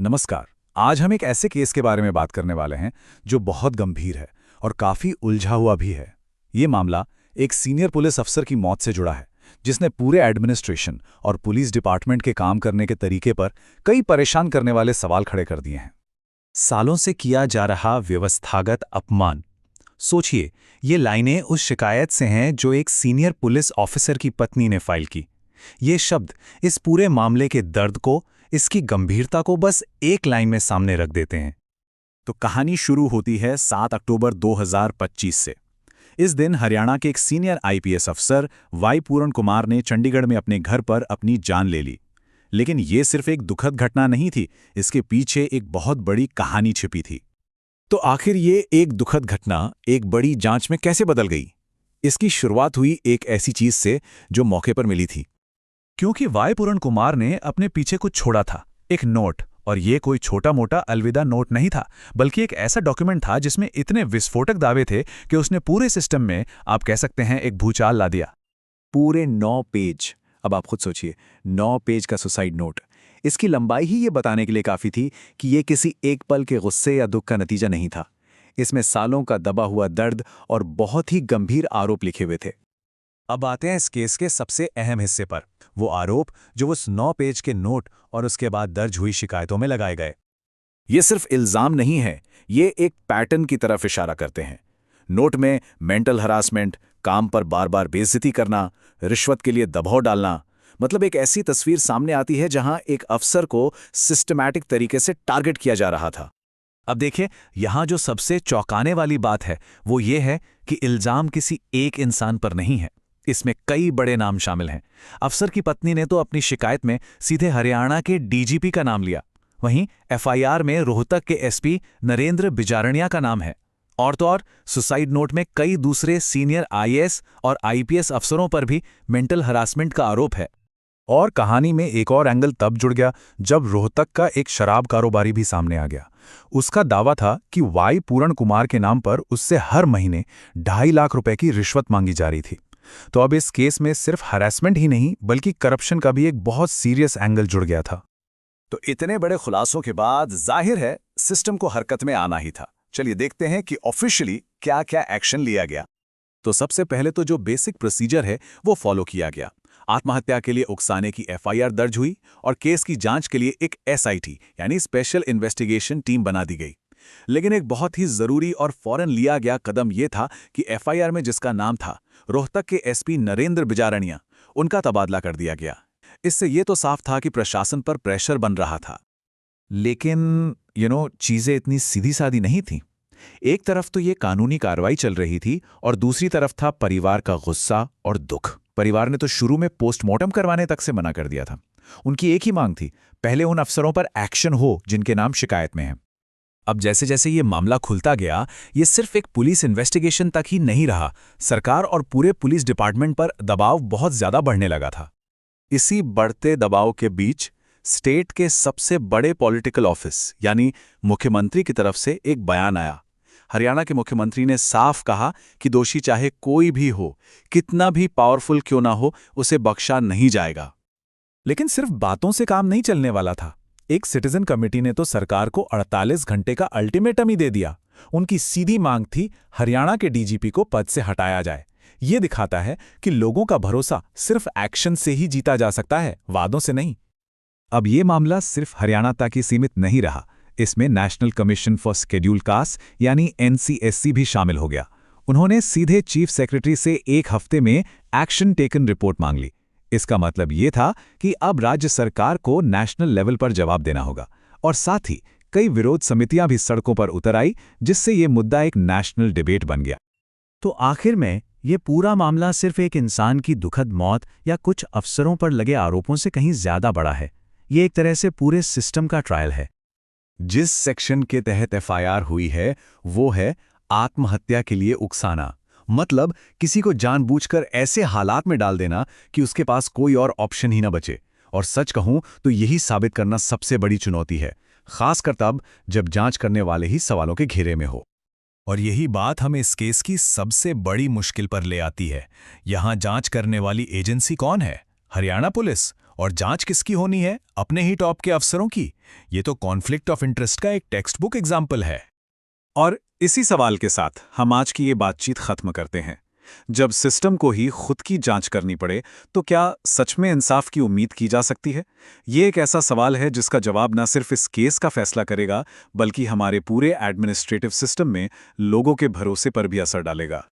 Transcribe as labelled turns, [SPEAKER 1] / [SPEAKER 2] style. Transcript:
[SPEAKER 1] नमस्कार। आज हम एक ऐसे केस के बारे में बात करने वाले हैं जो बहुत गंभीर है और काफी उलझा हुआ भी है। ये मामला एक सीनियर पुलिस अफसर की मौत से जुड़ा है, जिसने पूरे एडमिनिस्ट्रेशन और पुलिस डिपार्टमेंट के काम करने के तरीके पर कई परेशान करने वाले सवाल खड़े कर दिए हैं।
[SPEAKER 2] सालों से किया जा रहा व्यवस्थागत अपमान। सोचिए, ये लाइनें उस शिकायत से हैं जो एक सीनियर पुलिस ऑफिसर की पत्नी ने फाइल की। ये शब्द इस पूरे मामले के दर्द को, इसकी गंभीरता को बस एक लाइन में सामने रख देते हैं।
[SPEAKER 1] तो कहानी शुरू होती है 7 अक्टूबर 2025 से। इस दिन हरियाणा के एक सीनियर आईपीएस अफसर वाई पूरण कुमार ने चंडीगढ़ में अपने घर पर अपनी जान ले ली। लेकिन ये सिर्फ एक दुखद घटना नहीं थी, इसके पीछे एक बहुत बड़ी कहानी छिपी थी। तो आखिर ये एक दुखद घटना एक बड़ी जांच में कैसे बदल गई? इसकी शुरुआत हुई एक ऐसी चीज से जो मौके पर मिली थी।
[SPEAKER 2] क्योंकि वाई पूरण कुमार ने अपने पीछे कुछ छोड़ा था, एक नोट। और ये कोई छोटा मोटा अलविदा नोट नहीं था, बल्कि एक ऐसा डॉक्यूमेंट था जिसमें इतने विस्फोटक दावे थे कि उसने पूरे सिस्टम में, आप कह सकते हैं, एक भूचाल ला दिया।
[SPEAKER 1] पूरे 9 पेज। अब आप खुद सोचिए, 9 पेज का सुसाइड नोट। इसकी लंबाई ही ये बताने के लिए काफी थी कि ये किसी एक पल के गुस्से या दुख का नतीजा नहीं था। इसमें सालों का दबा हुआ दर्द और बहुत ही गंभीर आरोप लिखे हुए थे।
[SPEAKER 2] अब आते हैं इस केस के सबसे अहम हिस्से पर, वो आरोप जो उस 9 पेज के नोट और उसके बाद दर्ज हुई शिकायतों में लगाए गए।
[SPEAKER 1] ये सिर्फ इल्जाम नहीं है, ये एक पैटर्न की तरफ इशारा करते हैं। नोट में मेंटल हरासमेंट, काम पर बार बार बेइज्जती करना, रिश्वत के लिए दबाव डालना, मतलब एक ऐसी तस्वीर सामने आती है जहां एक अफसर को सिस्टमैटिक तरीके से टारगेट किया जा रहा था।
[SPEAKER 2] अब देखिए, यहां जो सबसे चौंकाने वाली बात है वो ये है कि इल्जाम किसी एक इंसान पर नहीं है, इसमें कई बड़े नाम शामिल हैं। अफसर की पत्नी ने तो अपनी शिकायत में सीधे हरियाणा के डीजीपी का नाम लिया। वहीं एफआईआर में रोहतक के एसपी नरेंद्र बिजारनिया का नाम है। और तो और सुसाइड नोट में कई दूसरे सीनियर आईएएस और आईपीएस अफसरों पर भी मेंटल हरासमेंट का आरोप है।
[SPEAKER 1] और कहानी में एक और एंगल तब जुड़ गया जब रोहतक का एक शराब कारोबारी भी सामने आ गया। उसका दावा था कि वाई पूरण कुमार के नाम पर उससे हर महीने 2.5 लाख रुपए की रिश्वत मांगी जा रही थी। तो अब इस केस में सिर्फ हरासमेंट ही नहीं, बल्कि करप्शन का भी एक बहुत सीरियस एंगल जुड़ गया था। तो इतने बड़े खुलासों के बाद जाहिर है सिस्टम को हरकत में आना ही था। चलिए देखते हैं कि ऑफिशियली क्या क्या एक्शन लिया गया। तो सबसे पहले तो जो बेसिक प्रोसीजर है वो फॉलो किया गया। आत्महत्या के लिए उकसाने की एफआईआर दर्ज हुई और केस की जांच के लिए एक एसआईटी यानी स्पेशल इन्वेस्टिगेशन टीम बना दी गई। लेकिन एक बहुत ही जरूरी और फौरन लिया गया कदम यह था कि एफआईआर में जिसका नाम था रोहतक के एसपी नरेंद्र बिजारनिया, उनका तबादला कर दिया गया। इससे यह तो साफ था कि प्रशासन पर प्रेशर बन रहा था।
[SPEAKER 2] लेकिन चीजें इतनी सीधी सादी नहीं थी। एक तरफ तो ये कानूनी कार्रवाई चल रही थी और दूसरी तरफ था परिवार का गुस्सा और दुख। परिवार ने तो शुरू में पोस्टमार्टम करवाने तक से मना कर दिया था। उनकी एक ही मांग थी, पहले उन अफसरों पर एक्शन हो जिनके नाम शिकायत में है। अब जैसे जैसे ये मामला खुलता गया, ये सिर्फ एक पुलिस इन्वेस्टिगेशन तक ही नहीं रहा, सरकार और पूरे पुलिस डिपार्टमेंट पर दबाव बहुत ज्यादा बढ़ने लगा था।
[SPEAKER 1] इसी बढ़ते दबाव के बीच स्टेट के सबसे बड़े पॉलिटिकल ऑफिस यानी मुख्यमंत्री की तरफ से एक बयान आया। हरियाणा के मुख्यमंत्री ने साफ कहा कि दोषी चाहे कोई भी हो, कितना भी पावरफुल क्यों ना हो, उसे बख्शा नहीं जाएगा।
[SPEAKER 2] लेकिन सिर्फ बातों से काम नहीं चलने वाला था। एक सिटीजन कमेटी ने तो सरकार को 48 घंटे का अल्टीमेटम ही दे दिया। उनकी सीधी मांग थी हरियाणा के डीजीपी को पद से हटाया जाए। ये दिखाता है कि लोगों का भरोसा सिर्फ एक्शन से ही जीता जा सकता है, वादों से नहीं।
[SPEAKER 1] अब ये मामला सिर्फ हरियाणा तक ही सीमित नहीं रहा। इसमें national commission for scheduled caste यानी एनसीएससी भी शामिल हो गया। उन्होंने सीधे चीफ सेक्रेटरी से 1 हफ्ते में एक्शन टेकन रिपोर्ट मांग ली। इसका मतलब ये था कि अब राज्य सरकार को नेशनल लेवल पर जवाब देना होगा। और साथ ही कई विरोध समितियां भी सड़कों पर उतर आई, जिससे ये मुद्दा एक नेशनल डिबेट बन गया।
[SPEAKER 2] तो आखिर में ये पूरा मामला सिर्फ एक इंसान की दुखद मौत या कुछ अफसरों पर लगे आरोपों से कहीं ज्यादा बड़ा है। ये एक तरह से पूरे सिस्टम का ट्रायल है।
[SPEAKER 1] जिस सेक्शन के तहत एफआईआर हुई है वो है आत्महत्या के लिए उकसाना। मतलब किसी को जानबूझकर ऐसे हालात में डाल देना कि उसके पास कोई और ऑप्शन ही ना बचे। और सच कहूं तो यही साबित करना सबसे बड़ी चुनौती है, खासकर तब जब जांच करने वाले ही सवालों के घेरे में हो।
[SPEAKER 2] और यही बात हमें इस केस की सबसे बड़ी मुश्किल पर ले आती है। यहां जांच करने वाली एजेंसी कौन है? हरियाणा पुलिस।
[SPEAKER 1] और जांच किसकी होनी है? अपने ही टॉप के अफसरों की। ये तो कॉन्फ्लिक्ट ऑफ इंटरेस्ट का एक टेक्स्ट बुक एग्जाम्पल है। और इसी सवाल के साथ हम आज की ये बातचीत खत्म करते हैं। जब सिस्टम को ही खुद की जांच करनी पड़े, तो क्या सच में इंसाफ की उम्मीद की जा सकती है? ये एक ऐसा सवाल है जिसका जवाब न सिर्फ इस केस का फैसला करेगा, बल्कि हमारे पूरे एडमिनिस्ट्रेटिव सिस्टम में लोगों के भरोसे पर भी असर डालेगा।